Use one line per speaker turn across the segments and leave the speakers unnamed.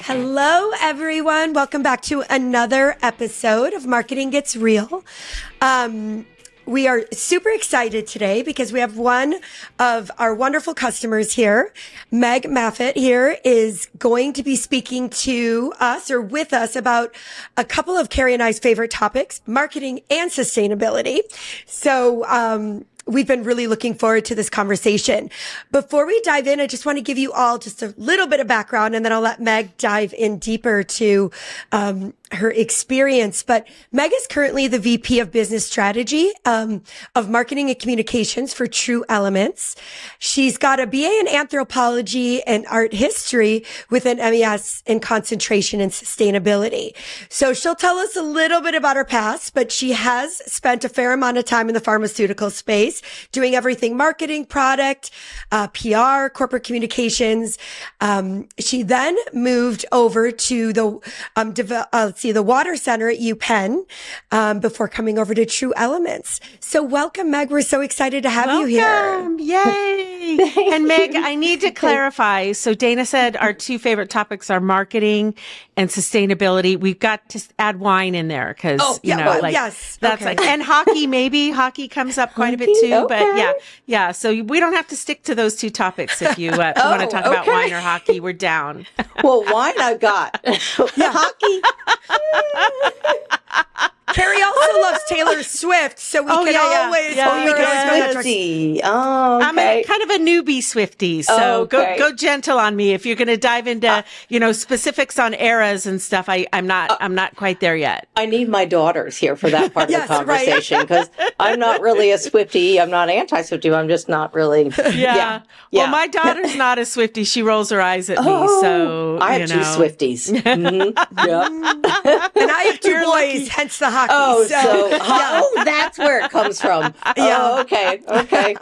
Hello, everyone. Welcome back to another episode of Marketing Gets Real. We are super excited today because we have one of our wonderful customers here. Meg Maffitt here is going to be speaking to us or with us about a couple of Cari and I's favorite topics, marketing and sustainability. So, we've been really looking forward to this conversation. Before we dive in, I just want to give you all just a little bit of background, and then I'll let Meg dive in deeper to her experience. But Meg is currently the VP of Business Strategy of Marketing and Communications for True Elements. She's got a BA in Anthropology and Art History with an MES in Concentration and Sustainability. So she'll tell us a little bit about her past, but she has spent a fair amount of time in the pharmaceutical space, doing everything marketing, product, PR, corporate communications. She then moved over to the Water Center at UPenn before coming over to True Elements. So welcome, Meg. We're so excited to have you here.
Yay. And Meg, I need to clarify. So Dana said our two favorite topics are marketing and sustainability. We've got to add wine in there because,
yes.
That's
okay.
and hockey, maybe. Hockey comes up quite a bit too.
Okay.
But yeah. So we don't have to stick to those two topics. If you want to talk about wine or hockey, we're down.
Well, wine I've got. Hockey.
Cari also loves Taylor Swift, so we can always.
Swiftie. Oh, okay.
I'm kind of a newbie Swiftie, so go gentle on me if you're going to dive into specifics on eras and stuff. I'm not quite there yet.
I need my daughters here for that part of the conversation because I'm not really a Swiftie. I'm not anti-Swiftie. I'm just not really.
Yeah. Well, my daughter's not a Swiftie. She rolls her eyes at me. So
I have two Swifties. Mm-hmm. Yeah.
And I have two boys, hence the hockey.
That's where it comes from. Oh, okay,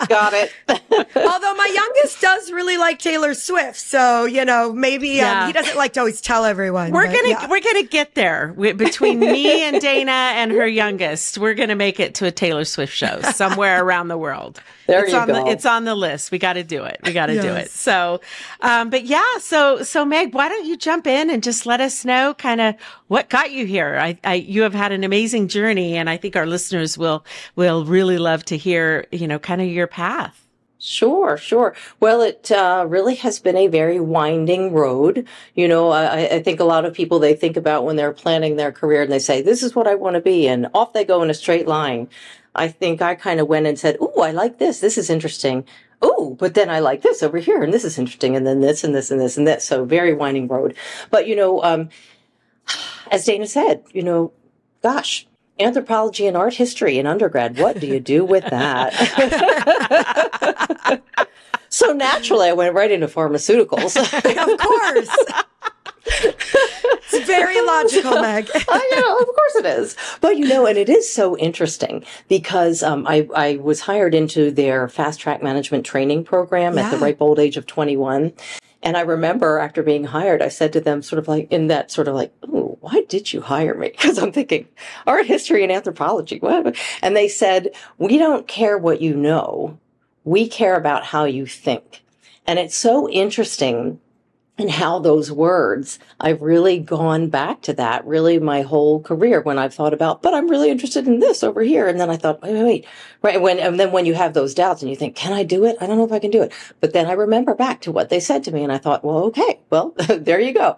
got it.
Although my youngest does really like Taylor Swift, so maybe he doesn't like to always tell everyone.
We're gonna get there between me and Dana and her youngest. We're gonna make it to a Taylor Swift show somewhere around the world. It's on the list. We got to do it. Do it. So, so Meg, why don't you jump in and just let us know kind of what got you here? You have had an amazing journey, and I think our listeners will really love to hear, kind of your path.
Sure. Well, it really has been a very winding road. I think a lot of people, they think about when they're planning their career and they say, this is what I want to be, and off they go in a straight line. I think I kind of went and said, ooh, I like this. This is interesting. Oh, but then I like this over here, and this is interesting, and then this and this and this and this. So very winding road. But, as Dana said, gosh, anthropology and art history in undergrad, what do you do with that? So naturally, I went right into pharmaceuticals.
Of course. It's very logical, Meg.
Of course it is. But, and it is so interesting because I was hired into their fast track management training program at the ripe old age of 21. And I remember after being hired, I said to them ooh, why did you hire me? Because I'm thinking art history and anthropology. What? And they said, we don't care what you know. We care about how you think. And it's so interesting and how those words, I've really gone back to that really my whole career when I've thought about, but I'm really interested in this over here. And then I thought, wait. Right. And then when you have those doubts and you think, can I do it? I don't know if I can do it. But then I remember back to what they said to me and I thought, there you go.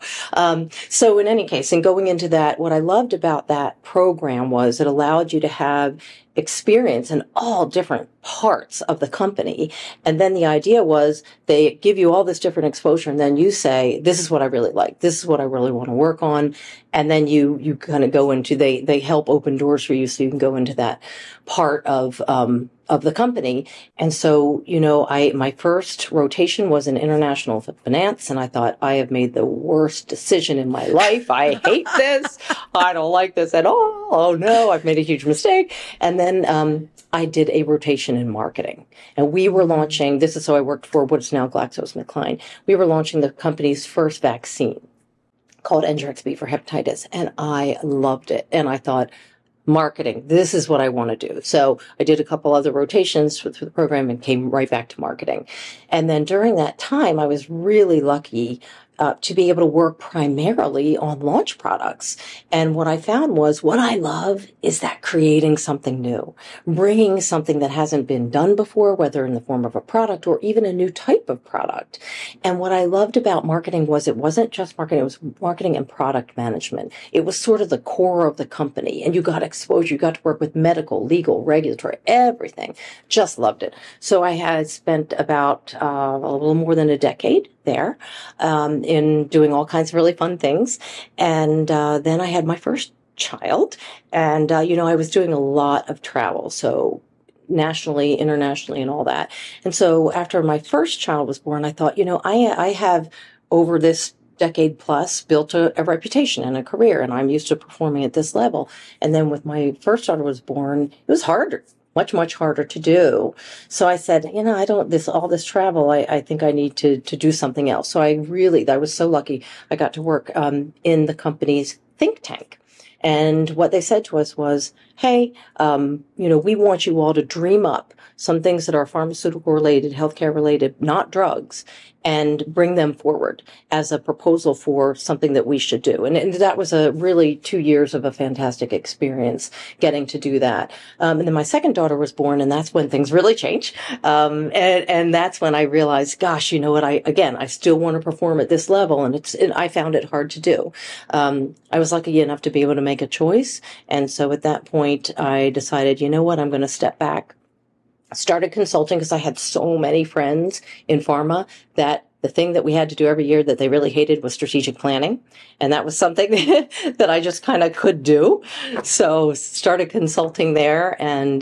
So in any case, and going into that, what I loved about that program was it allowed you to have experience in all different parts of the company. And then the idea was they give you all this different exposure and then you say, this is what I really like. This is what I really want to work on. And then you kind of go into, they help open doors for you so you can go into that part of the company. And so, my first rotation was in international finance. And I thought, I have made the worst decision in my life. I hate this. I don't like this at all. Oh no, I've made a huge mistake. And then, I did a rotation in marketing and we were launching, I worked for what is now GlaxoSmithKline. We were launching the company's first vaccine called NGRXB for hepatitis. And I loved it. And I thought, marketing, this is what I want to do. So I did a couple other rotations through the program and came right back to marketing. And then during that time, I was really lucky to be able to work primarily on launch products. And what I found was what I love is that creating something new, bringing something that hasn't been done before, whether in the form of a product or even a new type of product. And what I loved about marketing was it wasn't just marketing, it was marketing and product management. It was sort of the core of the company, and you got exposure. You got to work with medical, legal, regulatory, everything. Just loved it. So I had spent about a little more than a decade there in doing all kinds of really fun things. And then I had my first child, and I was doing a lot of travel, so nationally, internationally, and all that. And so after my first child was born, I thought, I have over this decade plus built a reputation and a career, and I'm used to performing at this level. And then with my first daughter was born, it was harder. Much harder to do. So I said, all this travel, I think I need to do something else. So I was so lucky. I got to work in the company's think tank. And what they said to us was, hey, we want you all to dream up some things that are pharmaceutical related, healthcare related, not drugs, and bring them forward as a proposal for something that we should do. And that was a really 2 years of a fantastic experience getting to do that. And then my second daughter was born, and that's when things really changed. And that's when I realized, gosh, you know what? I still want to perform at this level, and I found it hard to do. I was lucky enough to be able to make a choice. And so at that point, I decided, you know what? I'm going to step back. Started consulting because I had so many friends in pharma that the thing that we had to do every year that they really hated was strategic planning. And that was something that I just kind of could do. So started consulting there. And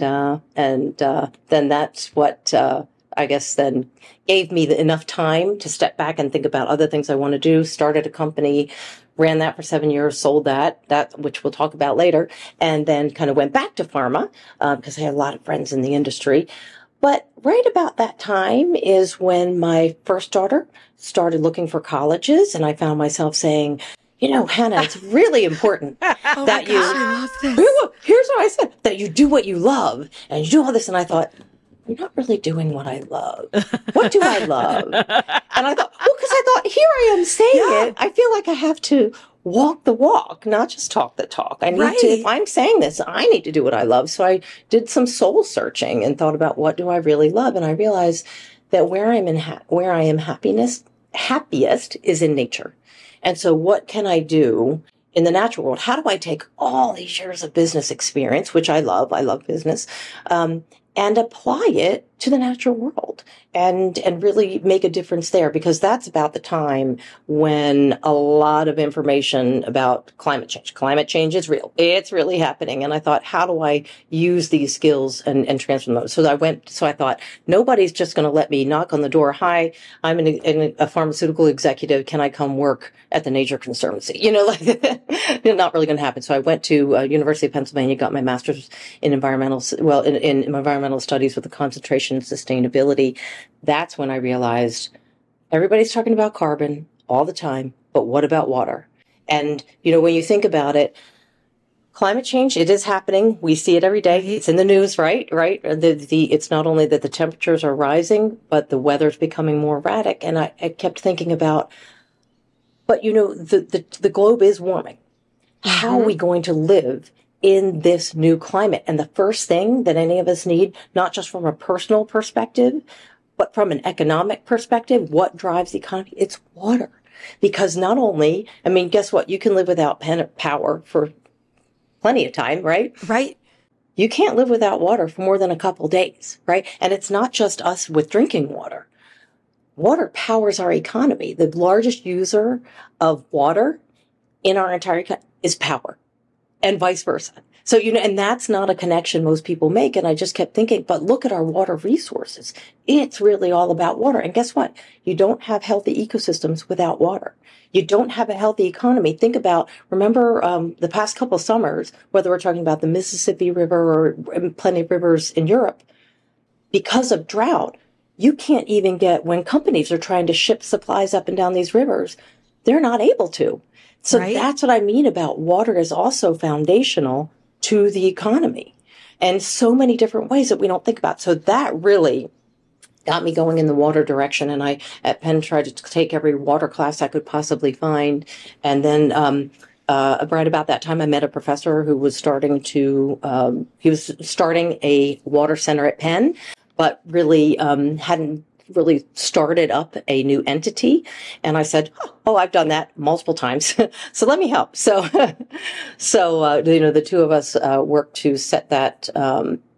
then that's what, I guess then gave me enough time to step back and think about other things I want to do. Started a company, ran that for 7 years, sold that, which we'll talk about later, and then kind of went back to pharma because I had a lot of friends in the industry. But right about that time is when my first daughter started looking for colleges, and I found myself saying, Hannah, it's really important that you,
I love this.
Here's what I said, that you do what you love, and you do all this. And I thought, I'm not really doing what I love. What do I love? And I thought, because I thought, here I am saying it. I feel like I have to walk the walk, not just talk the talk. I need to, if I'm saying this, I need to do what I love. So I did some soul searching and thought about what do I really love? And I realized that where I am happiest is in nature. And so what can I do in the natural world? How do I take all these years of business experience, which I love business, and apply it to the natural world and really make a difference there, because that's about the time when a lot of information about climate change is real. It's really happening. And I thought, how do I use these skills and transfer them? So I thought, nobody's just going to let me knock on the door. Hi, I'm a pharmaceutical executive. Can I come work at the Nature Conservancy? Not really going to happen. So I went to University of Pennsylvania, got my master's in environmental studies with a concentration in sustainability. That's when I realized everybody's talking about carbon all the time, but what about water? And, when you think about it, climate change, it is happening. We see it every day. It's in the news, right? It's not only that the temperatures are rising, but the weather's becoming more erratic. And I kept thinking about, but the globe is warming. How are we going to live in this new climate? And the first thing that any of us need, not just from a personal perspective, but from an economic perspective, what drives the economy? It's water. Because not only, guess what? You can live without power for plenty of time, right?
Right.
You can't live without water for more than a couple days, right? And it's not just us with drinking water. Water powers our economy. The largest user of water in our entire economy is power, and vice versa. So, and that's not a connection most people make. And I just kept thinking, but look at our water resources. It's really all about water. And guess what? You don't have healthy ecosystems without water. You don't have a healthy economy. Remember the past couple of summers, whether we're talking about the Mississippi River or plenty of rivers in Europe, because of drought, you can't even get, when companies are trying to ship supplies up and down these rivers, they're not able to. So That's what I mean about water is also foundational to the economy, and so many different ways that we don't think about. So that really got me going in the water direction. And I, at Penn, tried to take every water class I could possibly find. And then, right about that time, I met a professor who was starting a water center at Penn, but really, hadn't really started up a new entity. And I said, oh, I've done that multiple times. So let me help. So, the two of us, worked to set that,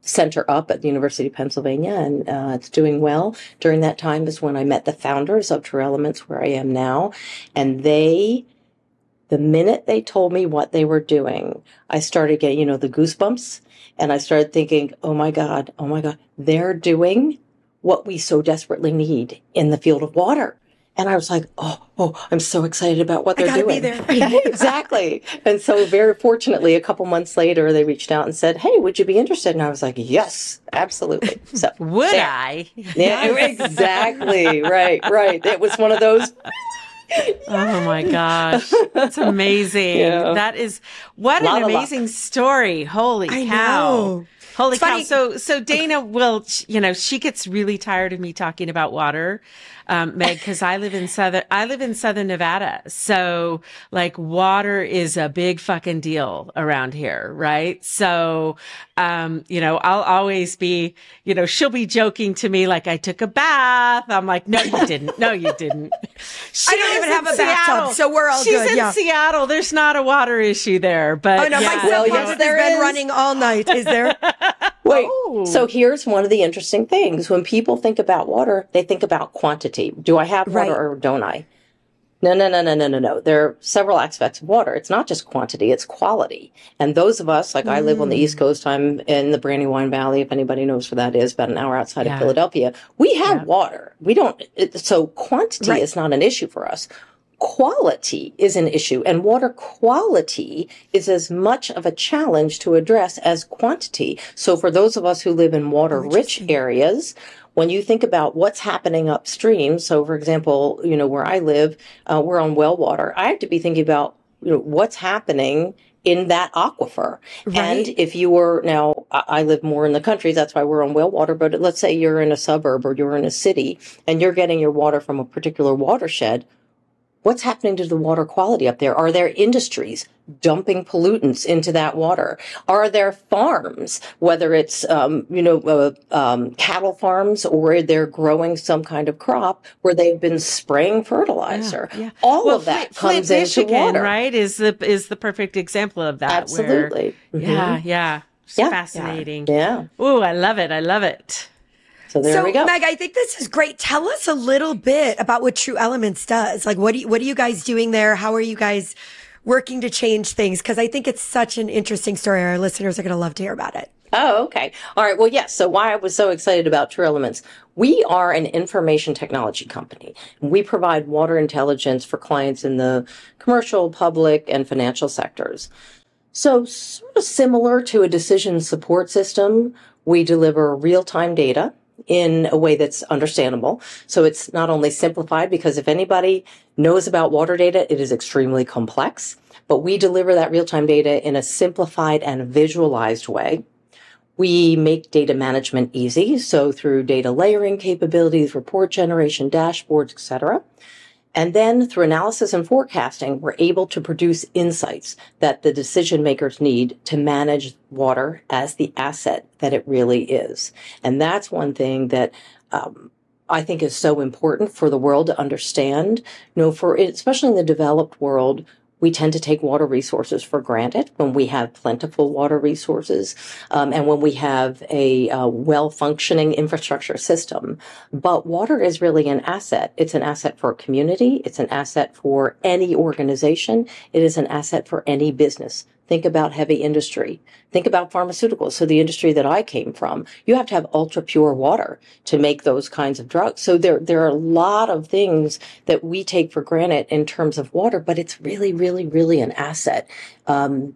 center up at the University of Pennsylvania, and it's doing well. During that time is when I met the founders of True Elements, where I am now. And the minute they told me what they were doing, I started getting, the goosebumps. And I started thinking, oh my God, they're doing what we so desperately need in the field of water. And I was like, oh, I'm so excited about what they're doing.
Be there.
Exactly. And so very fortunately, a couple months later, they reached out and said, hey, would you be interested? And I was like, yes, absolutely. So
would I?
Yeah, exactly. Right. It was one of those.
Oh my gosh. That's amazing. Yeah. That is, what an amazing story. Holy cow. Holy cow. So Dana will, she gets really tired of me talking about water, Meg, because I live in Southern Nevada. So like water is a big fucking deal around here, right? So, I'll always be, she'll be joking to me like I took a bath. I'm like, no, you didn't. No, you didn't.
I don't even have a bathtub, so we're all good.
She's in Seattle. There's not a water issue there, but
oh no, my cell phone has been running all night. Is there?
Wait, so here's one of the interesting things. When people think about water, they think about quantity. Do I have water or don't I? No. There are several aspects of water. It's not just quantity, it's quality. And those of us, like I live on the East Coast, I'm in the Brandywine Valley, if anybody knows where that is, about an hour outside of Philadelphia. We have water. We don't, so quantity is not an issue for us. Quality is an issue, and water quality is as much of a challenge to address as quantity. So for those of us who live in water-rich areas, when you think about what's happening upstream, so for example, where I live, we're on well water. I have to be thinking about, what's happening in that aquifer. Right. And if you were, now I live more in the country, that's why we're on well water, but let's say you're in a suburb or you're in a city and you're getting your water from a particular watershed. What's happening to the water quality up there? Are there industries dumping pollutants into that water? Are there farms, whether it's, cattle farms, or they're growing some kind of crop where they've been spraying fertilizer? Yeah. All of that comes into
Michigan,
water.
Right? Is the perfect example of that.
Absolutely.
Yeah. It's fascinating.
Yeah.
Ooh, I love it.
So there we go.
Meg, I think this is great. Tell us a little bit about what True Elements does. Like, what are you guys doing there? How are you guys working to change things? Because I think it's such an interesting story. Our listeners are going to love to hear about it.
Oh, okay. All right. Well, yes. So why I was so excited about True Elements. We are an information technology company. We provide water intelligence for clients in the commercial, public, and financial sectors. So sort of similar to a decision support system, we deliver real-time data in a way that's understandable. So it's not only simplified, because if anybody knows about water data, it is extremely complex, but we deliver that real-time data in a simplified and visualized way. We make data management easy, so through data layering capabilities, report generation, dashboards, etc. And then through analysis and forecasting, we're able to produce insights that the decision makers need to manage water as the asset that it really is. And that's one thing that I think is so important for the world to understand. Especially in the developed world, we tend to take water resources for granted when we have plentiful water resources, and when we have a well-functioning infrastructure system. But water is really an asset. It's an asset for a community. It's an asset for any organization. It is an asset for any business. Think about heavy industry. Think about pharmaceuticals. So the industry that I came from, you have to have ultra pure water to make those kinds of drugs. So there are a lot of things that we take for granted in terms of water, but it's really, really, really an asset, and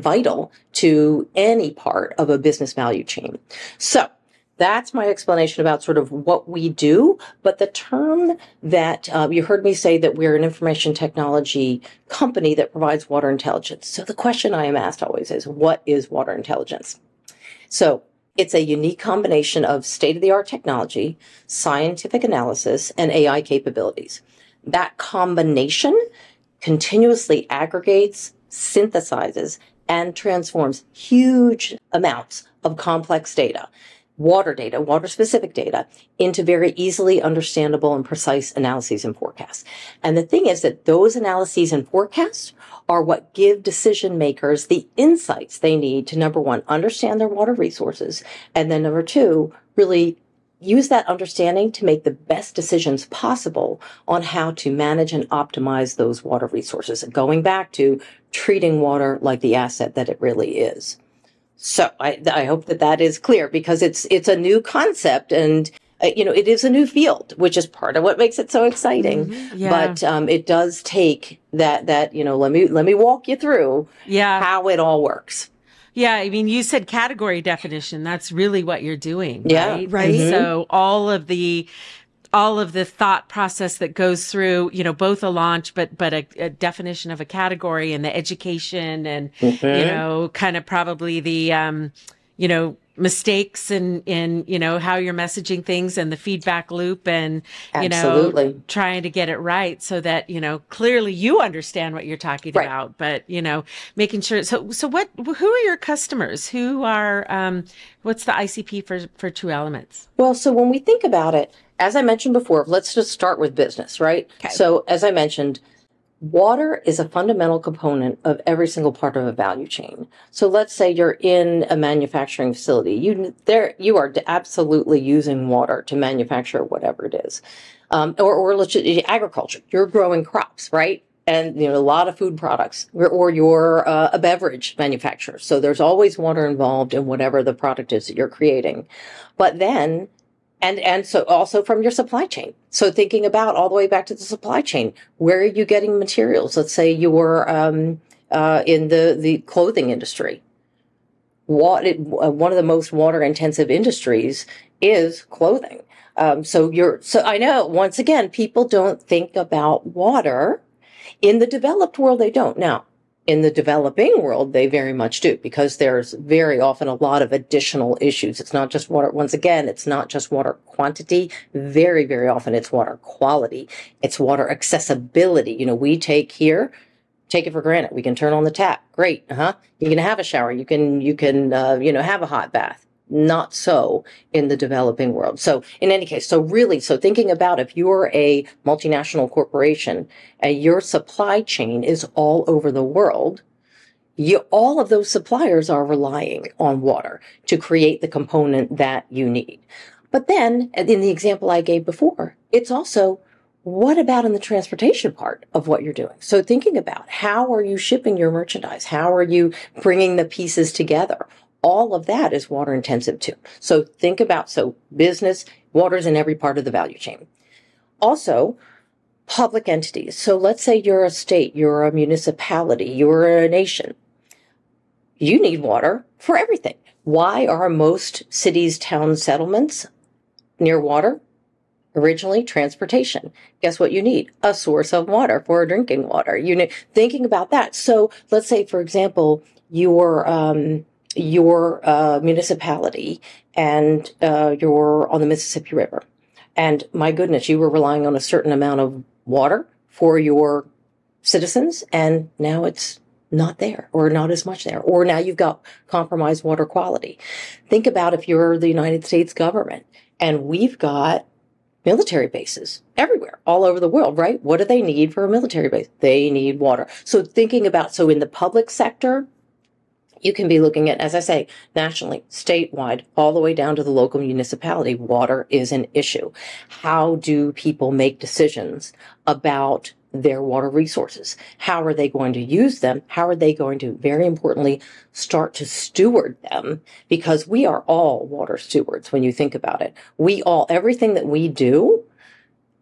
vital to any part of a business value chain. So that's my explanation about sort of what we do. But the term that you heard me say that we're an information technology company that provides water intelligence. So the question I am asked always is, what is water intelligence? So It's a unique combination of state-of-the-art technology, scientific analysis, and AI capabilities. That combination continuously aggregates, synthesizes, and transforms huge amounts of complex data, water-specific data, into very easily understandable and precise analyses and forecasts. And the thing is that those analyses and forecasts are what give decision makers the insights they need to, number one, understand their water resources, and then number two, really use that understanding to make the best decisions possible on how to manage and optimize those water resources. And going back to treating water like the asset that it really is. So I hope that that is clear, because it's a new concept, and it is a new field, which is part of what makes it so exciting. Mm-hmm. Yeah. But it does take that let me walk you through how it all works.
Yeah, I mean, you said category definition. That's really what you're doing,
right?
Right. Mm-hmm. So all of the thought process that goes through, both a launch, but a definition of a category, and the education, and, kind of probably the, mistakes in how you're messaging things, and the feedback loop, and,
Absolutely.
Trying to get it right so that, clearly you understand what you're talking
right.
about, but, making sure. So who are your customers? Who are, what's the ICP for True Elements?
Well, so when we think about it, as I mentioned before, let's just start with business, right? Okay. So as I mentioned, water is a fundamental component of every single part of a value chain. So let's say you're in a manufacturing facility. You are absolutely using water to manufacture whatever it is. Or let's just, agriculture. You're growing crops, right? And, a lot of food products, or you're a beverage manufacturer. So there's always water involved in whatever the product is that you're creating. But then, and so also from your supply chain. So thinking about all the way back to the supply chain, where are you getting materials? Let's say you're in the clothing industry. One of the most water intensive industries is clothing. So I know, once again, people don't think about water. In the developed world, they don't. Now, in the developing world, they very much do, because there's very often a lot of additional issues. It's not just water. Once again, it's not just water quantity. Very, very often it's water quality. It's water accessibility. We take it for granted. We can turn on the tap. Great. You can have a shower. You can have a hot bath. Not so in the developing world. So in any case, so thinking about, if you're a multinational corporation and your supply chain is all over the world, all of those suppliers are relying on water to create the component that you need. But then, in the example I gave before, it's also, what about in the transportation part of what you're doing? So thinking about, how are you shipping your merchandise? How are you bringing the pieces together? All of that is water intensive too. So think about, business, water's in every part of the value chain. Also, public entities. So let's say you're a state, you're a municipality, you're a nation. You need water for everything. Why are most cities, towns, settlements near water? Originally, transportation. Guess what you need? A source of water for drinking water. Thinking about that. So let's say, for example, your municipality, and you're on the Mississippi River. And my goodness, you were relying on a certain amount of water for your citizens, and now it's not there, or not as much there, or now you've got compromised water quality. Think about if you're the United States government, and we've got military bases everywhere, all over the world, right? What do they need for a military base? They need water. So thinking about, in the public sector, you can be looking at, as I say, nationally, statewide, all the way down to the local municipality. Water is an issue. How do people make decisions about their water resources? How are they going to use them? How are they going to, very importantly, start to steward them? Because we are all water stewards when you think about it. Everything that we do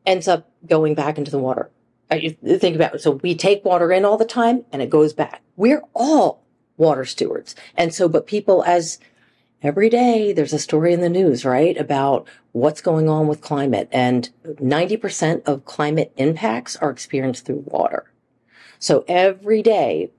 ends up going back into the water. You think about it. So we take water in all the time and it goes back. We're all water stewards. And so, but people, as every day there's a story in the news, right, about what's going on with climate, and 90% of climate impacts are experienced through water. So every day,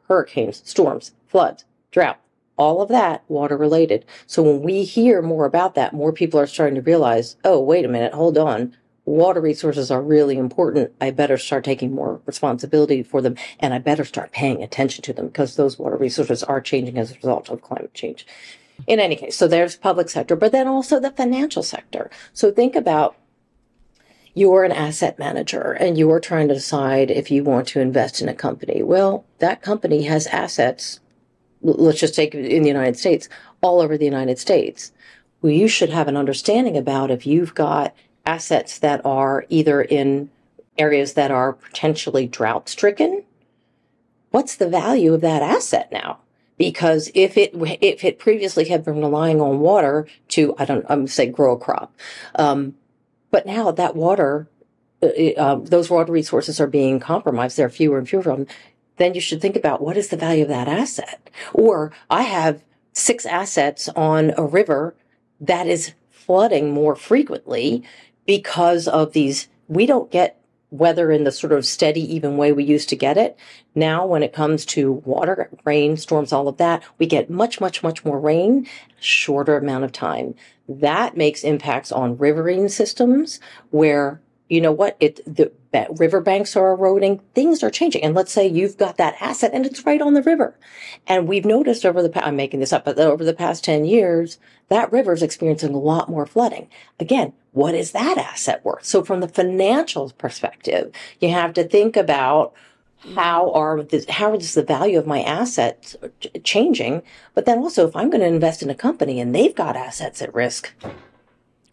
hurricanes, storms, floods, drought, all of that water related. So when we hear more about that, more people are starting to realize, oh, wait a minute, hold on. Water resources are really important. I better start taking more responsibility for them, and I better start paying attention to them because those water resources are changing as a result of climate change. In any case, so there's public sector, but then also the financial sector. So think about you're an asset manager and you are trying to decide if you want to invest in a company. Well, that company has assets, let's just take it in the United States, all over the United States. Well, you should have an understanding about if you've got assets that are either in areas that are potentially drought stricken, what's the value of that asset now? Because if it previously had been relying on water to, I'm going to say grow a crop, but now that water, those water resources are being compromised, there are fewer and fewer of them, then you should think about what is the value of that asset? Or I have 6 assets on a river that is flooding more frequently because of these, we don't get weather in the sort of steady, even way we used to get it. Now, when it comes to water, rain, storms, all of that, we get much, much, much more rain, shorter amount of time. That makes impacts on riverine systems where, you know what, the riverbanks are eroding, things are changing. And let's say you've got that asset and it's right on the river. And we've noticed over the past, I'm making this up, but over the past 10 years, that river is experiencing a lot more flooding. Again, what is that asset worth? So from the financial perspective, you have to think about how is the value of my assets changing? But then also, if I'm going to invest in a company and they've got assets at risk,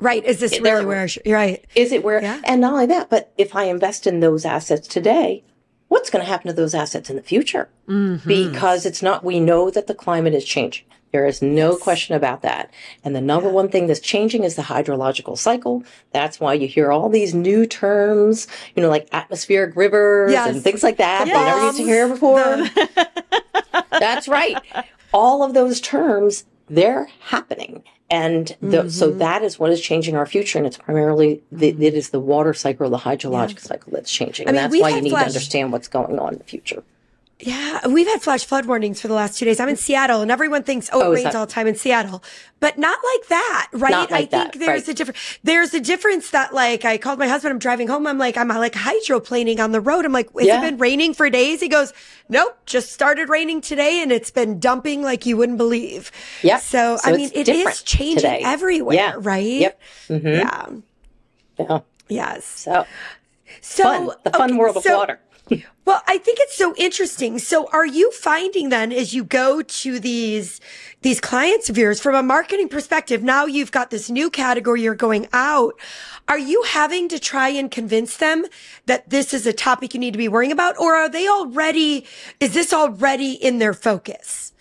right? Is this really where you're right?
Is it where? Yeah. And not only that, but if I invest in those assets today, what's going to happen to those assets in the future? Mm-hmm. Because we know that the climate is changing. There is no question about that. And the number one thing that's changing is the hydrological cycle. That's why you hear all these new terms, like atmospheric rivers and things like that. You never used to hear before. That's right. All of those terms, they're happening. And so that is what is changing our future. And it's primarily, it is the water cycle, the hydrological cycle that's changing. And that's why you need to understand what's going on in the future.
Yeah, we've had flash flood warnings for the last 2 days. I'm in Seattle, and everyone thinks, it rains all the time in Seattle, but not like that, right?
Not like
I think there's a difference. There's a difference that, I called my husband. I'm driving home. I'm hydroplaning on the road. I'm like, has it been raining for days? He goes, nope, just started raining today, and it's been dumping like you wouldn't believe.
Yeah.
So I mean, it is changing today. Everywhere, right?
Yep. Mm-hmm.
Yeah. Yes.
So the fun world of water.
Well, I think it's so interesting. So are you finding then as you go to these clients of yours from a marketing perspective, now you've got this new category you're going out. Are you having to try and convince them that this is a topic you need to be worrying about? Or is this already in their focus?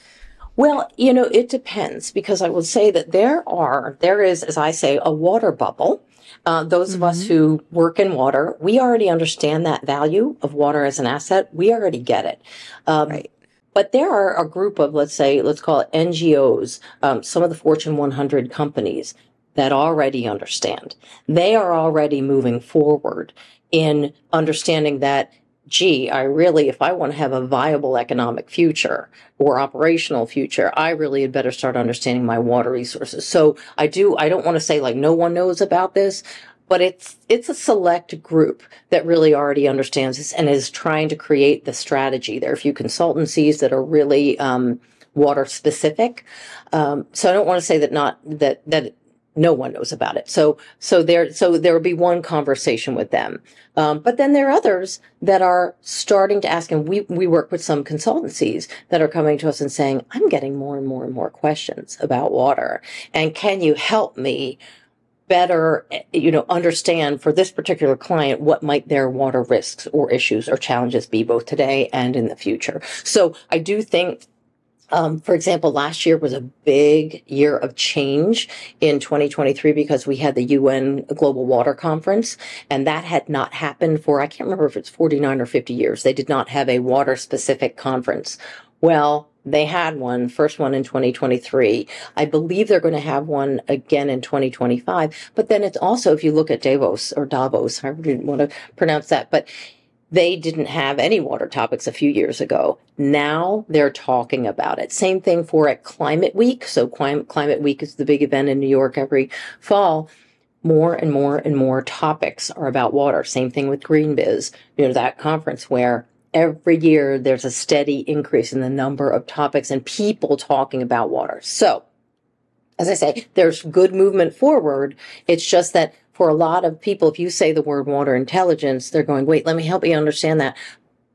Well, it depends, because I will say that there is, as I say, a water bubble. Those of us who work in water, we already understand that value of water as an asset. We already get it.
Right.
But there are a group of, let's call it NGOs, some of the Fortune 100 companies that already understand. They are already moving forward in understanding that, if I want to have a viable economic future or operational future, I really had better start understanding my water resources. So I don't want to say no one knows about this, but it's a select group that really already understands this and is trying to create the strategy. There are a few consultancies that are really water specific. So I don't want to say that no one knows about it. So there will be one conversation with them. But then there are others that are starting to ask, and we work with some consultancies that are coming to us and saying, I'm getting more and more and more questions about water. And can you help me better, understand for this particular client, what might their water risks or issues or challenges be both today and in the future? So I do think, for example, last year was a big year of change in 2023 because we had the UN Global Water Conference, and that had not happened for, I can't remember if it's 49 or 50 years. They did not have a water-specific conference. Well, they had one, first one in 2023. I believe they're going to have one again in 2025. But then it's also, if you look at Davos, however you want to pronounce that, but they didn't have any water topics a few years ago. Now they're talking about it. Same thing for at Climate Week. So Climate Week is the big event in New York every fall. More and more and more topics are about water. Same thing with Green Biz, that conference where every year there's a steady increase in the number of topics and people talking about water. So, as I say, there's good movement forward. It's just that for a lot of people, if you say the word water intelligence, they're going, wait, let me help you understand that.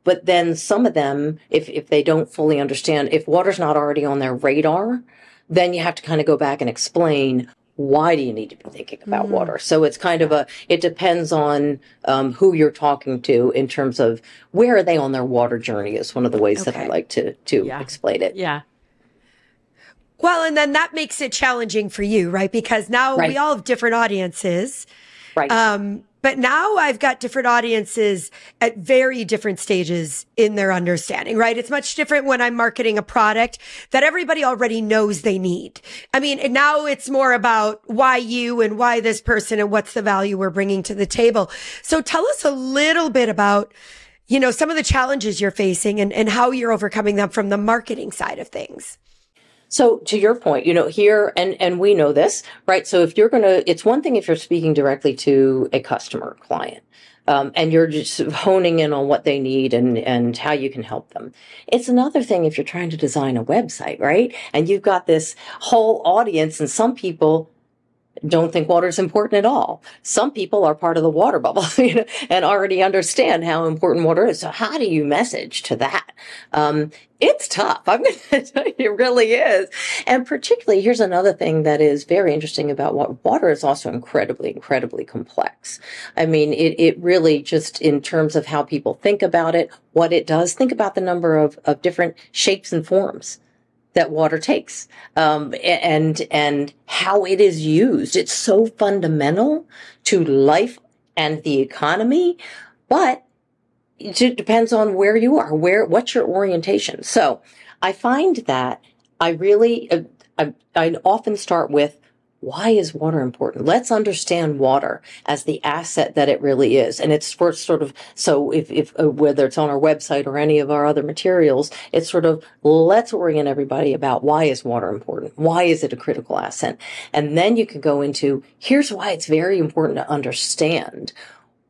But then some of them, if they don't fully understand, if water's not already on their radar, then you have to kind of go back and explain, why do you need to be thinking about water? So it's kind of it depends on who you're talking to in terms of where are they on their water journey is one of the ways that I like to explain it.
Yeah.
Well, and then that makes it challenging for you, right? Because now we all have different audiences.
Right.
But now I've got different audiences at very different stages in their understanding, right? It's much different when I'm marketing a product that everybody already knows they need. I mean, and now it's more about why you and why this person and what's the value we're bringing to the table. So tell us a little bit about, some of the challenges you're facing and how you're overcoming them from the marketing side of things.
So to your point, here, and we know this, right? So if it's one thing if you're speaking directly to a customer client, and you're just honing in on what they need and how you can help them. It's another thing if you're trying to design a website, right? And you've got this whole audience, and some people don't think water is important at all. Some people are part of the water bubble, and already understand how important water is. So how do you message to that? It's tough. I'm going to tell you, it really is. And particularly, here's another thing that is very interesting about water is also incredibly, incredibly complex. I mean, it really just in terms of how people think about it, what it does, think about the number of different shapes and forms that water takes, and how it is used. It's so fundamental to life and the economy, but it depends on where you are, what's your orientation. So I find that I often start with, why is water important? Let's understand water as the asset that it really is. And it's for sort of, so if whether it's on our website or any of our other materials, it's sort of, let's orient everybody about why is water important? Why is it a critical asset? And then you can go into, here's why it's very important to understand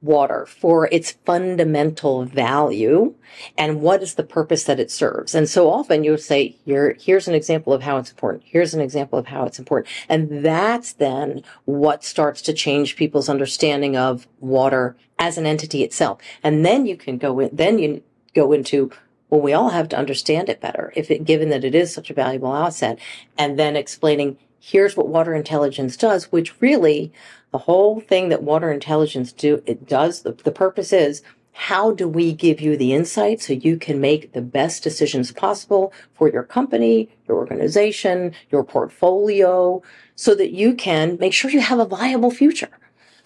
water for its fundamental value and what is the purpose that it serves. And so often you'll say, here's an example of how it's important. Here's an example of how it's important. And that's then what starts to change people's understanding of water as an entity itself. And then you can go into, well, we all have to understand it better given that it is such a valuable asset, and then explaining, here's what water intelligence does, which really the whole thing that water intelligence does, the purpose is, how do we give you the insight so you can make the best decisions possible for your company, your organization, your portfolio, so that you can make sure you have a viable future.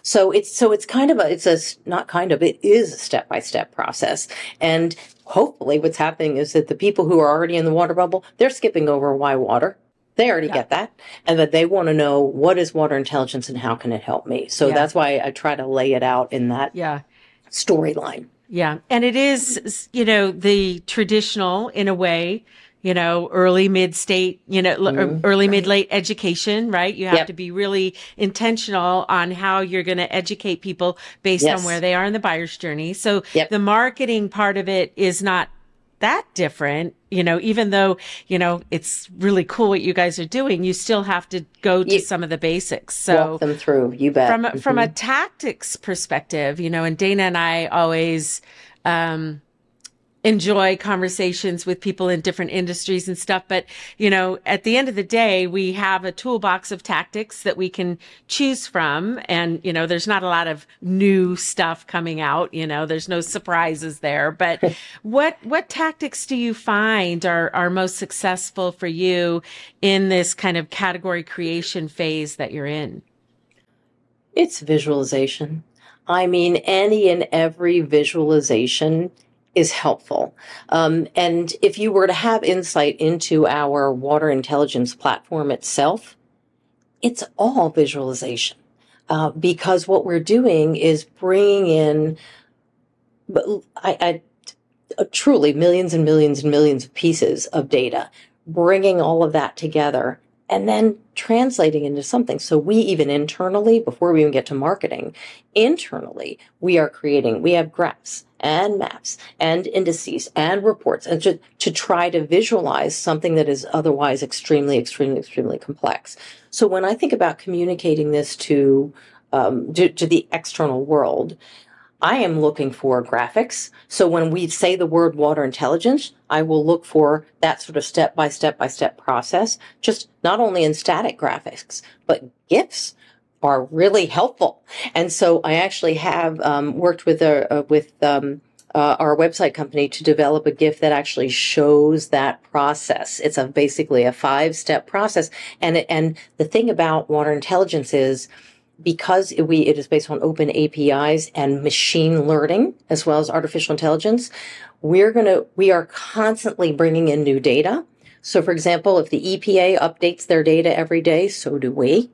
So it is a step-by-step process. And hopefully what's happening is that the people who are already in the water bubble, they're skipping over why water. They already get that, and that they want to know, what is water intelligence and how can it help me? So that's why I try to lay it out in that storyline.
Yeah. And it is, the traditional, in a way, early, mid-state, early, mid, late education, right? You have to be really intentional on how you're going to educate people based on where they are in the buyer's journey. So the marketing part of it is not that different, even though, it's really cool what you guys are doing, you still have to go to some of the basics. So
walk them through, you bet.
From a tactics perspective, and Dana and I always, enjoy conversations with people in different industries and stuff. But, at the end of the day, we have a toolbox of tactics that we can choose from. And, there's not a lot of new stuff coming out, there's no surprises there. But what tactics do you find are most successful for you in this kind of category creation phase that you're in?
It's visualization. I mean, any and every visualization is helpful. And if you were to have insight into our water intelligence platform itself, it's all visualization. Because what we're doing is bringing in but I truly millions and millions and millions of pieces of data, bringing all of that together and then translating into something. So we even internally, before we even get to marketing, internally, we have graphs and maps and indices and reports and to try to visualize something that is otherwise extremely, extremely, extremely complex. So when I think about communicating this to the external world, I am looking for graphics. So when we say the word water intelligence, I will look for that sort of step by step process, just not only in static graphics, but GIFs are really helpful. And so I actually have worked with our website company to develop a GIF that actually shows that process. It's basically a 5-step process. And the thing about water intelligence is, because it is based on open APIs and machine learning as well as artificial intelligence, we are constantly bringing in new data. So for example, if the EPA updates their data every day, so do we.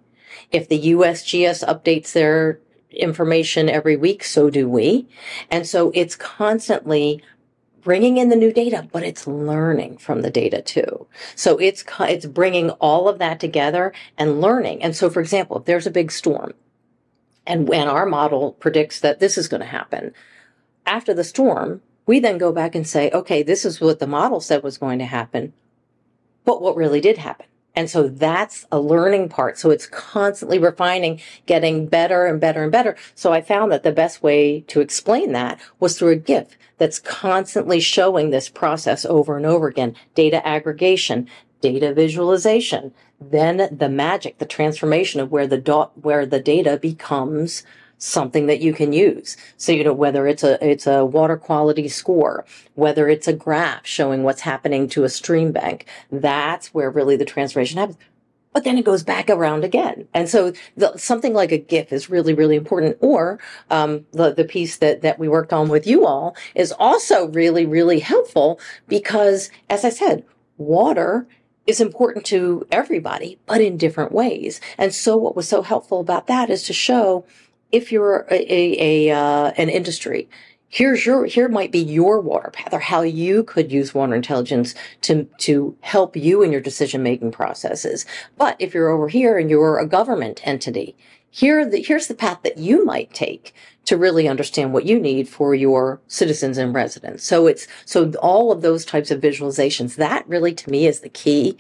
If the USGS updates their information every week, so do we. And so it's constantly bringing in the new data, but it's learning from the data too. So it's bringing all of that together and learning. And so, for example, if there's a big storm and when our model predicts that this is going to happen, after the storm, we then go back and say, okay, this is what the model said was going to happen, but what really did happen? And so that's a learning part. So it's constantly refining, getting better and better and better. So I found that the best way to explain that was through a GIF that's constantly showing this process over and over again. Data aggregation, data visualization, then the magic, the transformation of where the data becomes something that you can use. So, whether it's a water quality score, whether it's a graph showing what's happening to a stream bank, that's where really the transformation happens. But then it goes back around again. And so something like a GIF is really, really important. Or the piece that we worked on with you all is also really, really helpful because, as I said, water is important to everybody, but in different ways. And so what was so helpful about that is to show, if you're an industry, here might be your water path or how you could use water intelligence to help you in your decision-making processes. But if you're over here and you're a government entity, here's the path that you might take to really understand what you need for your citizens and residents. So all of those types of visualizations, that really to me is the key.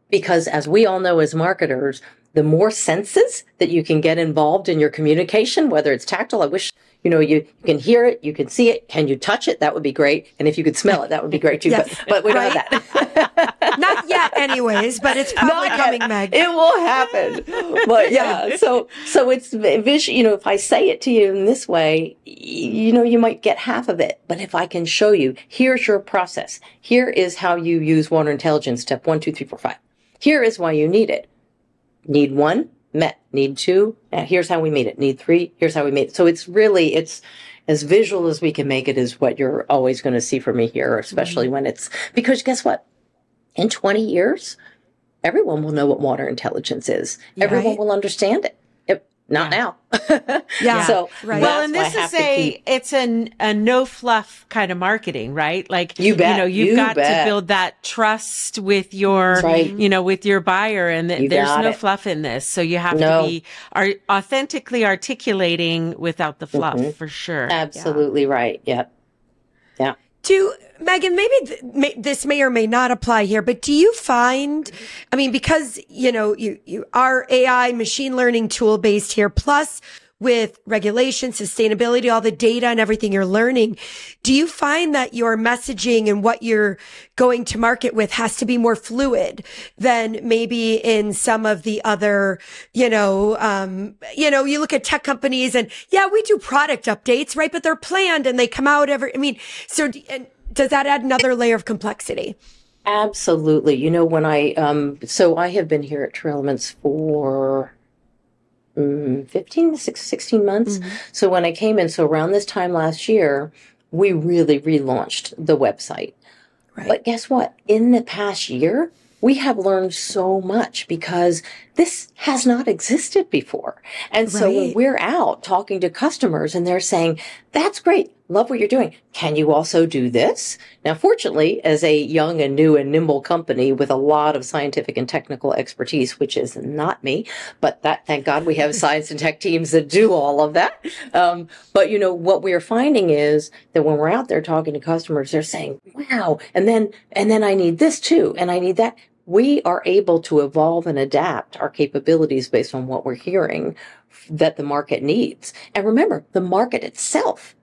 Because as we all know as marketers, the more senses that you can get involved in your communication, whether it's tactile, I wish, you can hear it, you can see it. Can you touch it? That would be great. And if you could smell it, that would be great too.
Yes.
But we don't have that.
Not yet anyways, but it's probably coming, Meg.
It will happen. But yeah, so it's if I say it to you in this way, you might get half of it. But if I can show you, here's your process. Here is how you use water intelligence, step 1, 2, 3, 4, 5. Here is why you need it. Need 1, met. Need 2, here's how we meet it. Need 3, here's how we meet it. So it's as visual as we can make it is what you're always going to see from me here, especially when because guess what? In 20 years, everyone will know what water intelligence is. Yeah, everyone will understand it. Not now.
Yeah.
So,
right.
Well, and this is it's a no fluff kind of marketing, right? Like,
you bet.
You've got to build that trust with your, with your buyer, and there's no fluff in this. So you have to be authentically articulating without the fluff, for sure.
Absolutely right. Yep. Yeah.
Megan, maybe this may or may not apply here, but do you find, because, you are AI machine learning tool based here, plus with regulation, sustainability, all the data and everything you're learning, do you find that your messaging and what you're going to market with has to be more fluid than maybe in some of the other, you look at tech companies and we do product updates, right? But they're planned and they come out does that add another layer of complexity?
Absolutely. When I have been here at True Elements for 16 months. Mm-hmm. So when I came in, around this time last year, we really relaunched the website. Right. But guess what? In the past year, we have learned so much because this has not existed before. And so when we're out talking to customers and they're saying, that's great, love what you're doing, can you also do this? Now, fortunately, as a young and new and nimble company with a lot of scientific and technical expertise, which is not me, but thank God we have science and tech teams that do all of that. But what we're finding is that when we're out there talking to customers, they're saying, wow, and then I need this too, and I need that. We are able to evolve and adapt our capabilities based on what we're hearing that the market needs. And remember, the market itself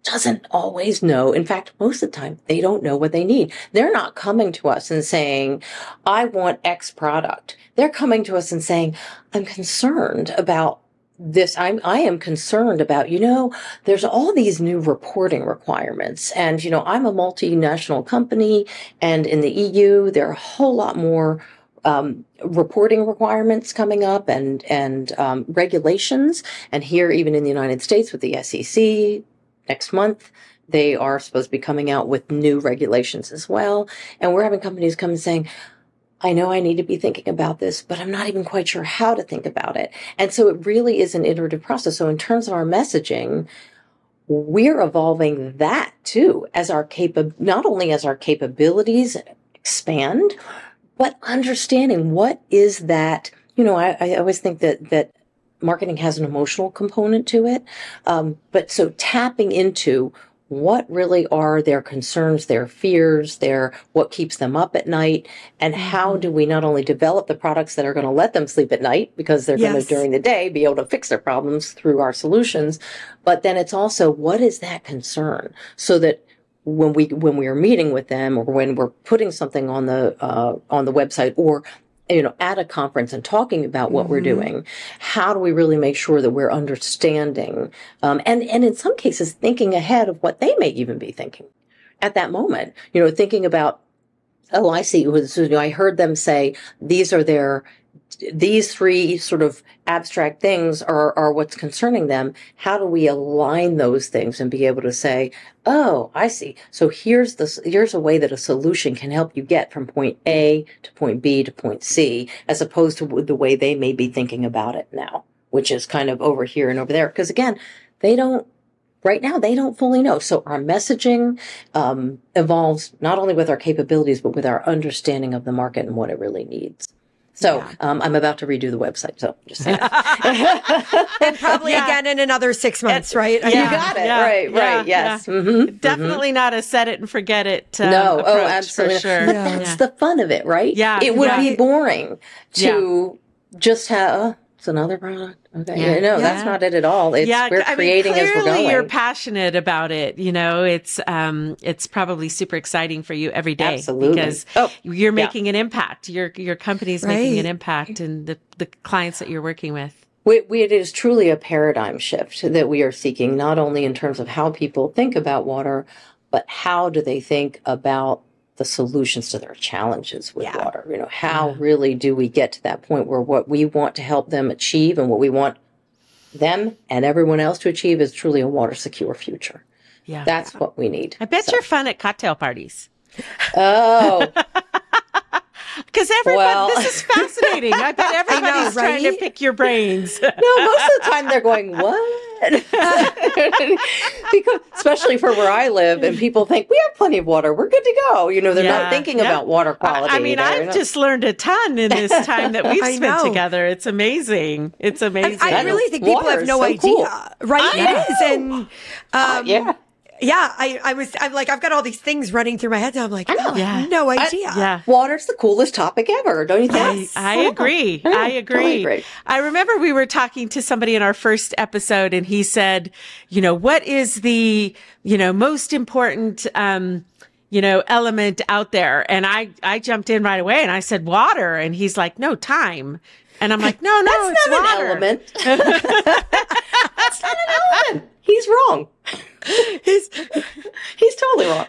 doesn't always know. In fact, most of the time, they don't know what they need. They're not coming to us and saying, I want X product. They're coming to us and saying, I'm concerned about this. I am concerned about, there's all these new reporting requirements. And, I'm a multinational company, and in the EU, there are a whole lot more reporting requirements coming up and regulations. And here, even in the United States with the SEC, next month, they are supposed to be coming out with new regulations as well. And we're having companies come and saying, I know I need to be thinking about this, but I'm not even quite sure how to think about it. And so it really is an iterative process. So in terms of our messaging, we're evolving that too, as our not only as our capabilities expand, but understanding what is that. I always think that marketing has an emotional component to it. But so tapping into what really are their concerns, their fears, what keeps them up at night, and how do we not only develop the products that are going to let them sleep at night because they're going to, during the day, be able to fix their problems through our solutions, but then it's also, what is that concern? So that when we are meeting with them, or when we're putting something on the website, or at a conference and talking about what we're doing, how do we really make sure that we're understanding, and in some cases thinking ahead of what they may even be thinking at that moment, thinking about, I heard them say, these three sort of abstract things are what's concerning them. How do we align those things and be able to say, oh, I see. So here's a way that a solution can help you get from point A to point B to point C, as opposed to the way they may be thinking about it now, which is kind of over here and over there. Because again, right now, they don't fully know. So our messaging evolves not only with our capabilities, but with our understanding of the market and what it really needs. So I'm about to redo the website, so just saying.
And probably again in another 6 months, right?
You got it. Right. Yes.
Definitely not a set it and forget it
no.
approach,
Absolutely.
for sure.
But that's the fun of it, right?
Yeah.
It would be boring to just have... It's another product. Okay. That's not it at all. We're creating as we're going.
You're passionate about it. It's probably super exciting for you every day.
Absolutely.
Because you're making an impact. Your company's making an impact in the clients that you're working with.
It is truly a paradigm shift that we are seeking, not only in terms of how people think about water, but how do they think about the solutions to their challenges with water. How really do we get to that point where what we want to help them achieve and what we want them and everyone else to achieve is truly a water secure future. Yeah. That's what we need.
I bet you're fun at cocktail parties.
Oh.
Because this is fascinating. I bet everybody's trying to pick your brains.
No, most of the time they're going, what? Because, especially for where I live, and people think, we have plenty of water. We're good to go. They're not thinking about water quality.
I've just learned a ton in this time that we've spent together. It's amazing. It's amazing.
I really think people have no idea. Cool. Right? It is. And, I'm like, I've got all these things running through my head. And I'm like, I have no idea.
Water's the coolest topic ever, don't you think?
I agree. I agree. Totally agree. I remember we were talking to somebody in our first episode, and he said, what is the, most important, element out there? And I jumped in right away and I said, water. And he's like, no, time. And I'm like, no,
it's
not
water. An element. That's not an element. He's wrong. He's totally wrong.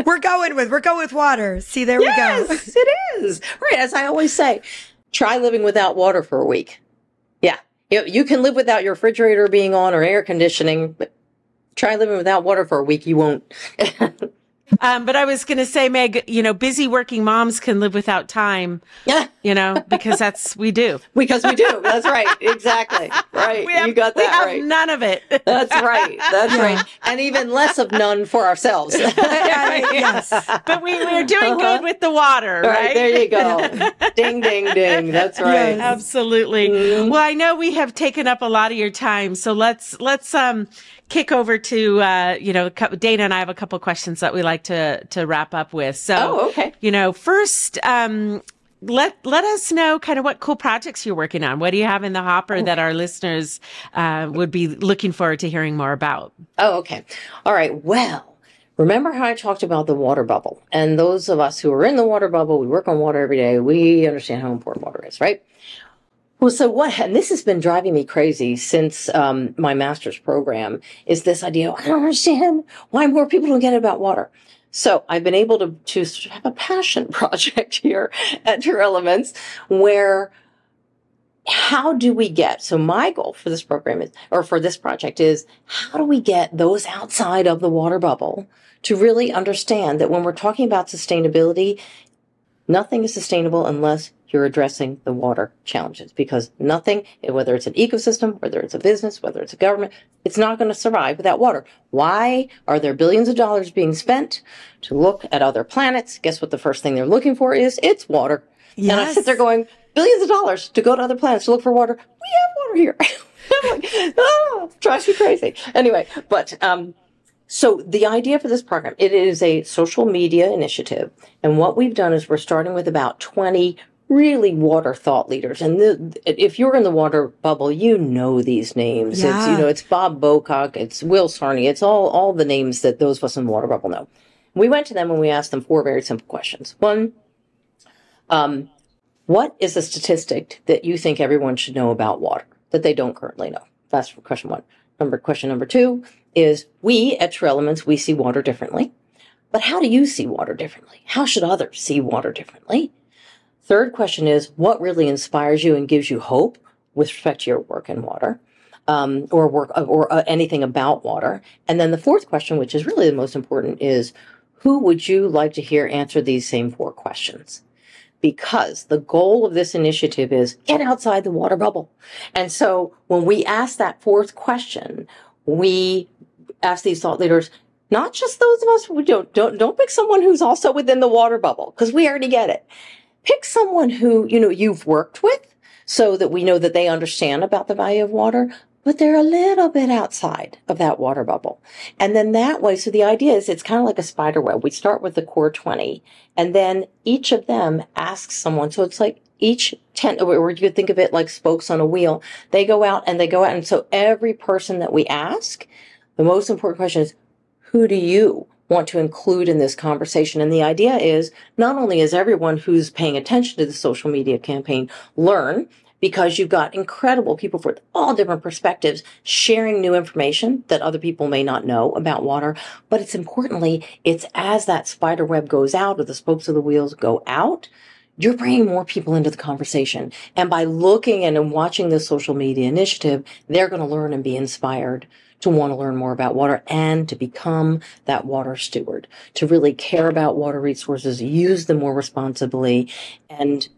We're going with water. See, there we go.
Yes, it is. Right. As I always say, try living without water for a week. Yeah. You can live without your refrigerator being on or air conditioning, but try living without water for a week. You won't.
But I was going to say, Meg, busy working moms can live without time. Yeah. Because we do.
Because we do. That's right. Exactly. Right. You got that right.
We have none of it.
That's right. That's right. And even less of none for ourselves.
Yes. But we're doing good with the water, right?
There you go. Ding, ding, ding. That's right.
Yes. Absolutely. Mm-hmm. Well, I know we have taken up a lot of your time, so let's kick over to, Dana and I have a couple questions that we like to wrap up with. So,
okay.
First, let us know kind of what cool projects you're working on. What do you have in the hopper that our listeners would be looking forward to hearing more about?
Oh, okay. All right. Well, remember how I talked about the water bubble? And those of us who are in the water bubble, we work on water every day. We understand how important water is, right? Well, and this has been driving me crazy since my master's program, is this idea, I don't understand why more people don't get it about water. So I've been able to have a passion project here at True Elements where how do we get, so my goal for this program for this project is, how do we get those outside of the water bubble to really understand that when we're talking about sustainability, nothing is sustainable unless you're addressing the water challenges, because nothing, whether it's an ecosystem, whether it's a business, whether it's a government, it's not going to survive without water. Why are there billions of dollars being spent to look at other planets? Guess what the first thing they're looking for is? It's water. Yes. And I sit there going, billions of dollars to go to other planets to look for water. We have water here. I'm like, drives me crazy. Anyway, but so the idea for this program, it is a social media initiative. And what we've done is we're starting with about 20 really water thought leaders. And if you're in the water bubble, you know these names. Yeah. It's Bob Bocock, it's Will Sarney, it's all the names that those of us in the water bubble know. We went to them and we asked them 4 very simple questions. One, what is a statistic that you think everyone should know about water that they don't currently know? That's question 1. Question number 2 is, we at True Elements, we see water differently. But how do you see water differently? How should others see water differently? Third question is, what really inspires you and gives you hope with respect to your work in water, or anything about water? And then the fourth question, which is really the most important, is, who would you like to hear answer these same 4 questions? Because the goal of this initiative is get outside the water bubble. And so when we ask that 4th question, we ask these thought leaders, not just those of us who don't pick someone who's also within the water bubble, because we already get it. Pick someone who, you've worked with, so that we know that they understand about the value of water, but they're a little bit outside of that water bubble. And then that way, so the idea is it's kind of like a spider web. We start with the core 20, and then each of them asks someone. So it's like each 10, or you could think of it like spokes on a wheel. They go out. And so every person that we ask, the most important question is, who do you want to include in this conversation? And the idea is, not only is everyone who's paying attention to the social media campaign learn, because you've got incredible people with all different perspectives sharing new information that other people may not know about water, but it's as that spider web goes out, or the spokes of the wheels go out, you're bringing more people into the conversation. And by looking and watching this social media initiative, they're going to learn and be inspired to want to learn more about water and to become that water steward, to really care about water resources, use them more responsibly, and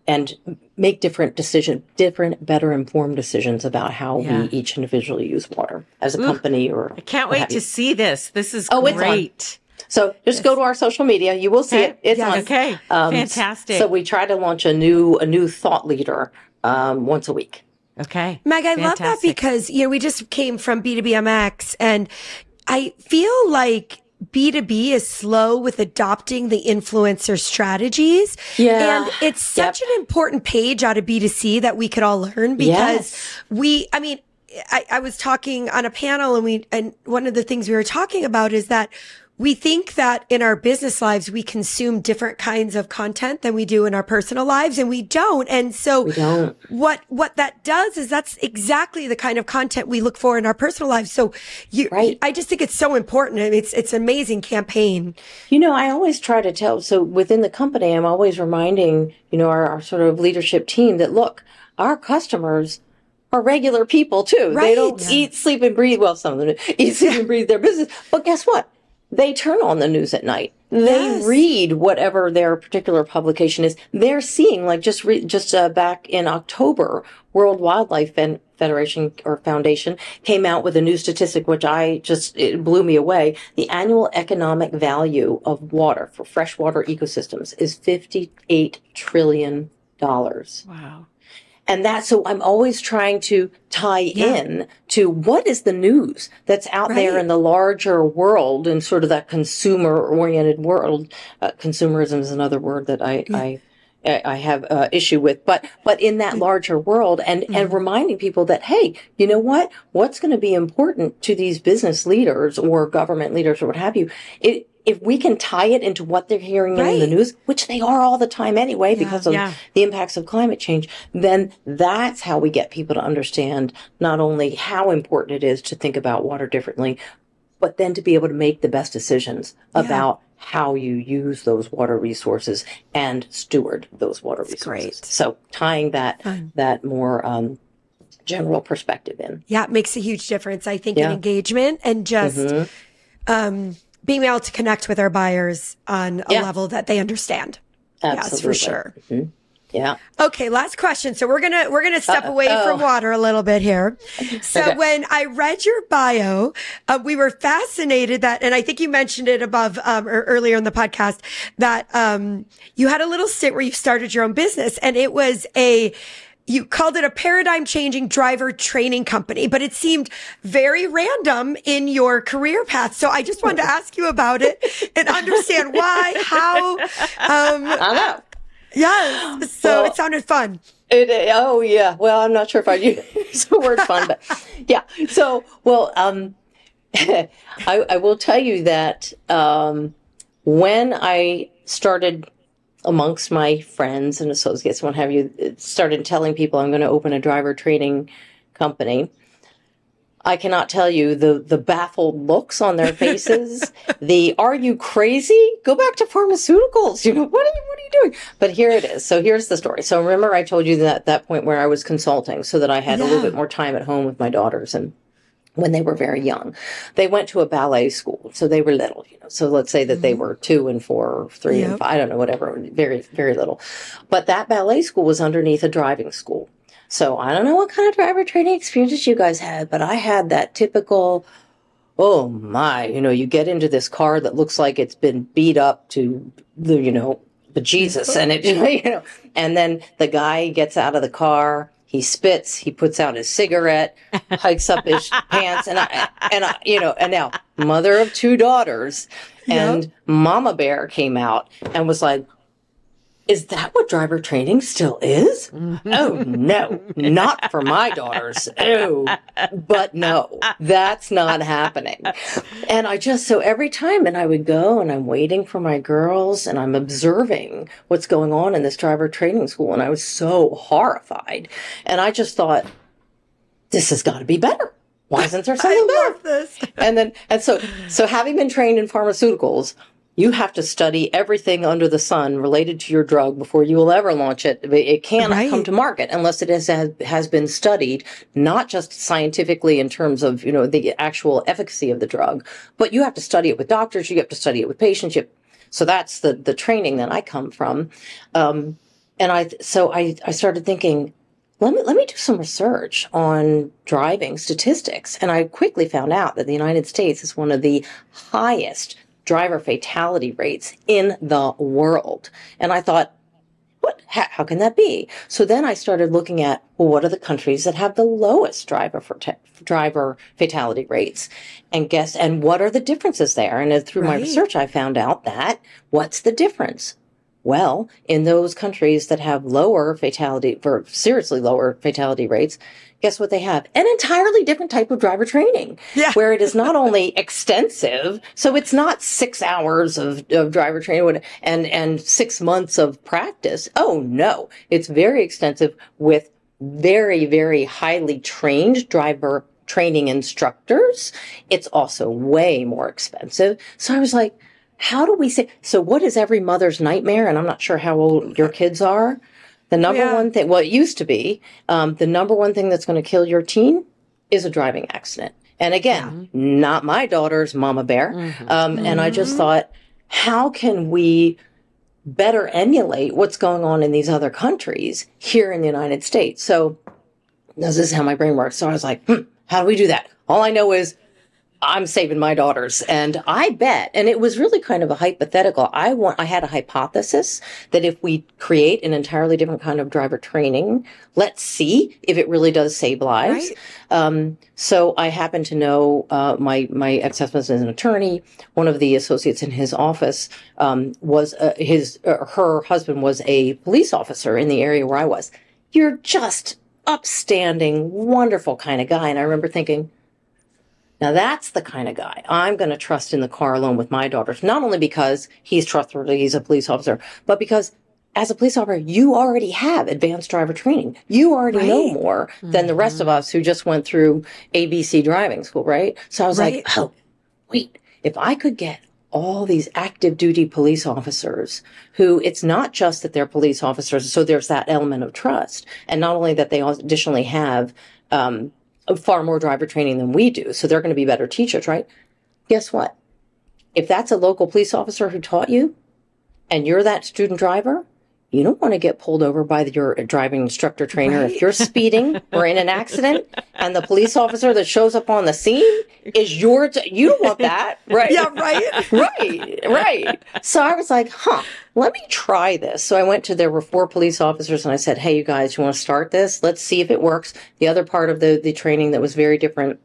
make better informed decisions about how we each individually use water as a company or.
I can't wait to see this. This is great.
So just go to our social media. You will see it. It's on.
Okay. Fantastic.
So we try to launch a new thought leader once a week.
Okay.
Meg, I love that because, we just came from B2BMX, and I feel like B2B is slow with adopting the influencer strategies. Yeah. And it's such an important page out of B2C that we could all learn, because I was talking on a panel, and one of the things we were talking about is that we think that in our business lives, we consume different kinds of content than we do in our personal lives, and we don't. And so what that does is that's exactly the kind of content we look for in our personal lives. So I just think it's so important. I mean, it's an amazing campaign.
I always try to tell, so within the company, I'm always reminding, our sort of leadership team that, look, our customers are regular people too. Right. They don't eat, sleep, and breathe. Well, some of them eat, sleep, and breathe their business. But guess what? they turn on the news at night. They read whatever their particular publication is. They're seeing, like just back in October, World Wildlife Federation or Foundation came out with a new statistic, which it blew me away. The annual economic value of water for freshwater ecosystems is $58 trillion.
Wow.
And so I'm always trying to tie in to what is the news that's out there in the larger world and sort of that consumer-oriented world. Consumerism is another word that I have issue with, but in that larger world and reminding people that, hey, you know what? What's going to be important to these business leaders or government leaders or what have you, if we can tie it into what they're hearing in the news, which they are all the time anyway because of the impacts of climate change, then that's how we get people to understand not only how important it is to think about water differently, but then to be able to make the best decisions about how you use those water resources and steward those water resources. Great. So tying that more general perspective in.
Yeah, it makes a huge difference, I think, in engagement and just being able to connect with our buyers on a level that they understand.
Absolutely.
Yes, for sure.
Mm-hmm. Yeah.
Okay, last question. So we're gonna step away from water a little bit here. So when I read your bio, we were fascinated and I think you mentioned it above or earlier in the podcast that you had a little stint where you started your own business, and it was you called it a paradigm changing driver training company, but it seemed very random in your career path. So I just wanted to ask you about it and understand why, how.
I know.
Yes. So it sounded fun.
Well, I'm not sure if I'd use the word fun, but yeah. So, I will tell you that when I started amongst my friends and associates, what have you, started telling people I'm going to open a driver training company, I cannot tell you the baffled looks on their faces. Are you crazy? Go back to pharmaceuticals. What are you doing? But here it is. So here's the story. So remember I told you that point where I was consulting so that I had a little bit more time at home with my daughters, and when they were very young, they went to a ballet school. So they were little, so let's say that they were 2 and 4, or 3 and 5, I don't know, whatever, very, very little. But that ballet school was underneath a driving school. So I don't know what kind of driver training experiences you guys had, but I had that typical, oh my, you get into this car that looks like it's been beat up to the, bejesus, and it, and then the guy gets out of the car, he spits, he puts out his cigarette, hikes up his pants, and now mother of 2 daughters, and Mama Bear came out and was like, is that what driver training still is? Oh, no, not for my daughters. Oh, but no, that's not happening. And so every time, and I would go and I'm waiting for my girls and I'm observing what's going on in this driver training school. And I was so horrified. And I just thought, this has got to be better. Why isn't there something better?
I love this.
So having been trained in pharmaceuticals, you have to study everything under the sun related to your drug before you will ever launch it. It cannot come to market unless it has been studied, not just scientifically in terms of, the actual efficacy of the drug, but you have to study it with doctors, you have to study it with patients. So that's the training that I come from. And I started thinking, let me do some research on driving statistics. And I quickly found out that the United States is one of the highest driver fatality rates in the world. And I thought, how can that be? So then I started looking at, what are the countries that have the lowest driver fatality rates? And what are the differences there? And through my research, I found out that what's the difference? Well, in those countries that have seriously lower fatality rates, guess what they have? An entirely different type of driver training, where it is not only extensive, so it's not 6 hours of driver training and 6 months of practice. Oh, no. It's very extensive with very, very highly trained driver training instructors. It's also way more expensive. So I was like, how do we say, so what is every mother's nightmare? And I'm not sure how old your kids are. The number one thing, it used to be, the number one thing that's going to kill your teen is a driving accident. And again, not my daughter's mama bear. And I just thought, how can we better emulate what's going on in these other countries here in the United States? So this is how my brain works. So I was like, how do we do that? All I know is I'm saving my daughters. And I bet, and it was really kind of a hypothetical. I had a hypothesis that if we create an entirely different kind of driver training, let's see if it really does save lives. Right. So I happen to know, my ex-husband is an attorney. One of the associates in his office, her husband was a police officer in the area where I was. You're just upstanding, wonderful kind of guy. And I remember thinking, now that's the kind of guy I'm going to trust in the car alone with my daughters, not only because he's trustworthy, he's a police officer, but because as a police officer, you already have advanced driver training. You already know more than the rest of us who just went through ABC driving school, right? So I was like, oh, wait, if I could get all these active duty police officers who it's not just that they're police officers, so there's that element of trust. And not only that they additionally have, far more driver training than we do. So they're going to be better teachers, right? Guess what? If that's a local police officer who taught you and you're that student driver, you don't want to get pulled over by your driving instructor trainer. If you're speeding or in an accident and the police officer that shows up on the scene is you don't want that, right?
Yeah, right.
Right. So I was like, let me try this. So I went to, there were 4 police officers and I said, hey, you guys, you want to start this? Let's see if it works. The other part of the training that was very different,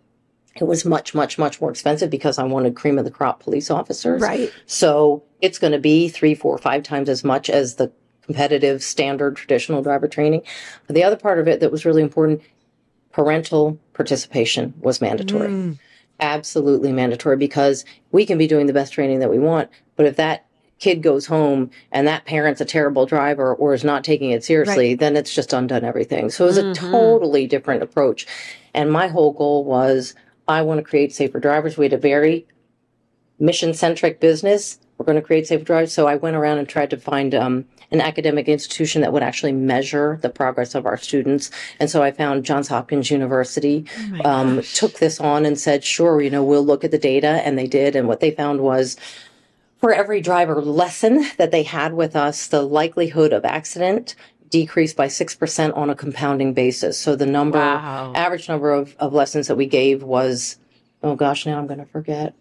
it was much, much, much more expensive because I wanted cream of the crop police officers.
Right.
So it's going to be 3, 4, 5 times as much as the competitive, standard, traditional driver training. But the other part of it that was really important, parental participation was mandatory. Absolutely mandatory, because we can be doing the best training that we want, but if that kid goes home and that parent's a terrible driver or is not taking it seriously, then it's just undone everything. So it was a totally different approach. And my whole goal was, I want to create safer drivers. We had a very mission-centric business. We're going to create safer drivers. So I went around and tried to find an academic institution that would actually measure the progress of our students. And so I found Johns Hopkins University, took this on and said, sure, we'll look at the data. And they did. And what they found was, for every driver lesson that they had with us, the likelihood of accident decreased by 6% on a compounding basis. So the average number of lessons that we gave was, oh gosh, now I'm going to forget.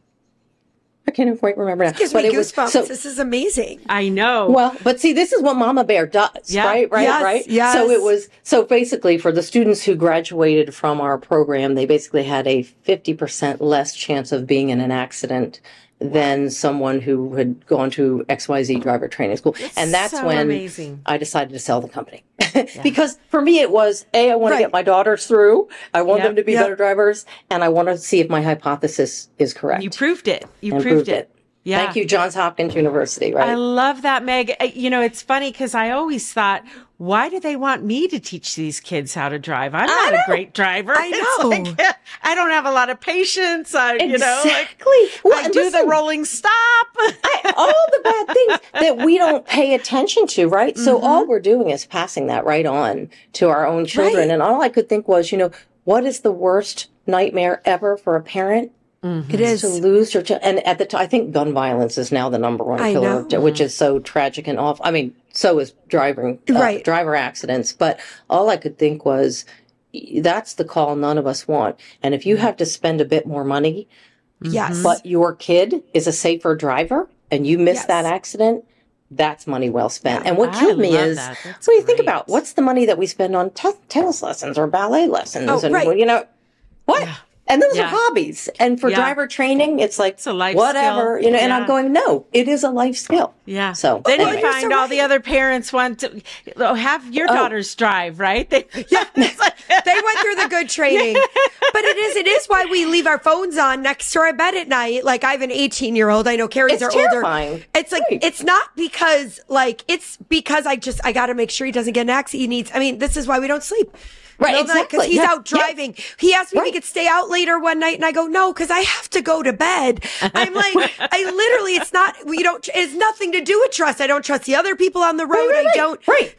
I can't quite remember now.
It gives me goosebumps. This is amazing.
I know.
Well, but see, this is what Mama Bear does, right?
Yes.
So basically for the students who graduated from our program, they basically had a 50% less chance of being in an accident than someone who had gone to XYZ driver training school. And that's so when I decided to sell the company. Because for me, it was, I want to get my daughters through. I want them to be better drivers. And I want to see if my hypothesis is correct.
You proved it. You proved it. Yeah.
Thank you, Johns Hopkins University, right?
I love that, Meg. It's funny because I always thought, why do they want me to teach these kids how to drive? I'm not a great driver.
I know.
I don't have a lot of patience.
Exactly.
I do the rolling stop.
All the bad things that we don't pay attention to, right? So all we're doing is passing that right on to our own children. And all I could think was, what is the worst nightmare ever for a parent?
It is
to lose your child. And at the time, I think gun violence is now the number one killer, which is so tragic and awful. I mean, so is driver accidents. But all I could think was, that's the call none of us want. And if you have to spend a bit more money, but your kid is a safer driver and you miss that accident, that's money well spent. And what killed me is, so you think about, what's the money that we spend on tennis lessons or ballet lessons? What? Yeah. And those are hobbies. And for driver training, it's like,
it's a life
whatever,
skill.
And I'm going, no, it is a life skill.
Yeah.
So
then you find all the other parents want to have your daughters drive, right?
They went through the good training. But it is why we leave our phones on next to our bed at night. Like, I have an 18-year-old. I know Carrie's are
terrifying.
Older. It's like, it's not because, it's because I got to make sure he doesn't get an accident. This is why we don't sleep.
Right, exactly.
Because he's out driving. He asked me if he could stay out later one night and I go, no, because I have to go to bed. I'm like, I literally, it's nothing to do with trust. I don't trust the other people on the road.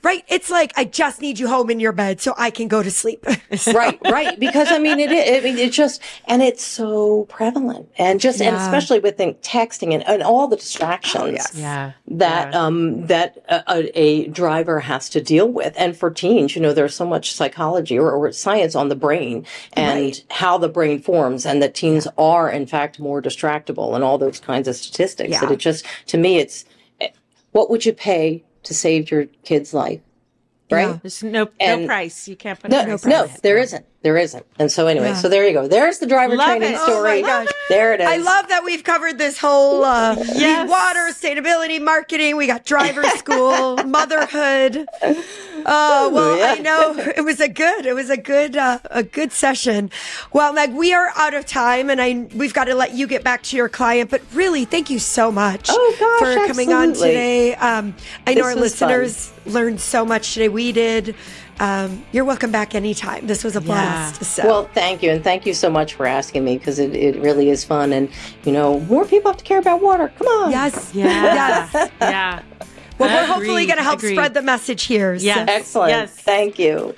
Right. It's like, I just need you home in your bed so I can go to sleep.
Right. Because it's just, and it's so prevalent and and especially with texting and all the distractions that a driver has to deal with. And for teens, there's so much psychology or science on the brain and how the brain forms, and that teens are in fact more distractible and all those kinds of statistics. That it just, to me, it's, what would you pay to save your kid's life? Right?
Yeah. There's no price. You can't put no price.
No, there isn't. There isn't. And so anyway, so there you go. There's the driver training story.
Oh my gosh.
There it is.
I love that we've covered this whole water, sustainability, marketing. We got driver school, motherhood. Oh, well, I know it was a good session. Well, Meg, we are out of time and we've got to let you get back to your client, but really thank you so much for coming on today. I know our listeners learned so much today. We did. You're welcome back anytime. This was a blast. So.
Well, thank you. And thank you so much for asking me, because it really is fun. And, more people have to care about water. Come on.
Yes. Yeah. Well, we're hopefully going to help spread the message here.
Yes.
Excellent. Yes. Thank you.